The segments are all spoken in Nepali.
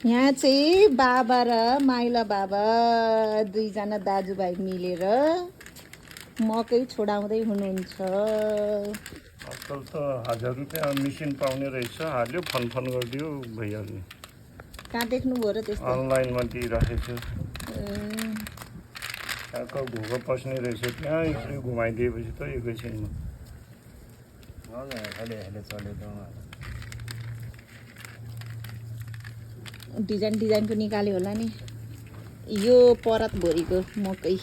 यहाँ चाहिँ बाबा र माइला बाबा दुईजना दाजुभाइ मिलेर मकै छोडाउँदै हुनुहुन्छ। आजकल त 1000 रुपियाँ मेसिन पाउने रहेछ, हाल्यो फनफन गरिदियो भइहाल्ने। कहाँ देख्नुभयो र त्यस्तो? अनलाइनमा दिइराखेको छु। ए, ठ्याक्क घुको पस्ने रहेछ, त्यहाँ यसरी घुमाइदिएपछि त एकैछिनमा। डिजाइन डिजाइनको निकाल्यो होला नि। यो परतभरिको मकै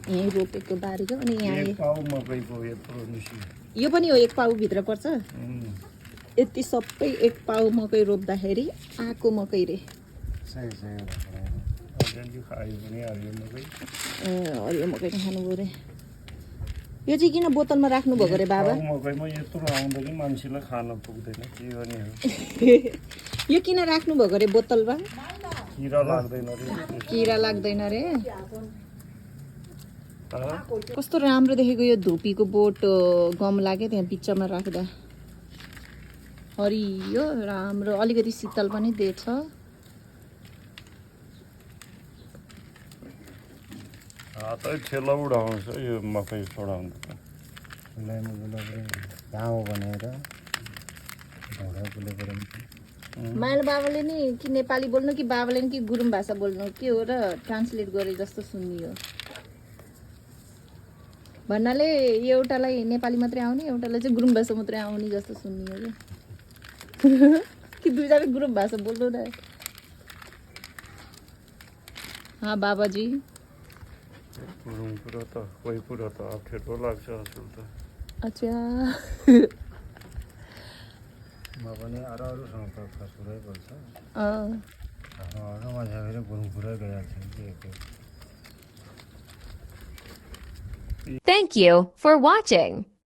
यहीँ रोपेको बारीको, अनि यहाँ एक पाउ मकैको यत्रो निस्कियो। यो पनि हो 1 पाउभित्र पर्छ। यति सबै 1 पाउ मकै रोप्दाखेरि आएको मकै रे। अलरेडी खायो भने हरियो मकै। हरियो मकै खानुभयो रे। यो चाहिँ किन बोतलमा राख्नुभएको रे बाबा? मकैमा यत्रो आउँदा नि मान्छेलाई खान पुग्दैन, के गर्ने हो। यो किन राख्नुभएको रे बोतलमा? किरा लाग्दैन रे। किरा लाग्दैन रे। कस्तो राम्रो देखेको यो धुपीको बोट गमला के त्यहाँ बिचमा राख्दा। हरियो राम्रो, अलिकति शीतल पनि दिएछ। हातै ठेला उडाउँछ यो मकै छोडाउँदा। माइला बाबाले नि कि नेपाली बोल्नु कि बाबाले नि कि गुरुङ भाषा बोल्नु के हो र ट्रान्सलेट गरे जस्तो सुनियो। भन्नाले एउटालाई नेपाली मात्रै आउने, एउटालाई चाहिँ गुरुङ भाषा मात्रै आउने जस्तो सुनियो क्या। कि दुईजना गुरुङ भाषा बोल्नु न। हाँ बाबाजी। गुरुङ कुरा त कोही कुरा त अप्ठ्यारो लाग्छ असल त। अच्छा। म पनि अरूसँग त खसुरै बोल्छ। अँ। अरू मान्छे फेरि गुरुङ पुरै गइहाल्छ कि। Thank you for watching.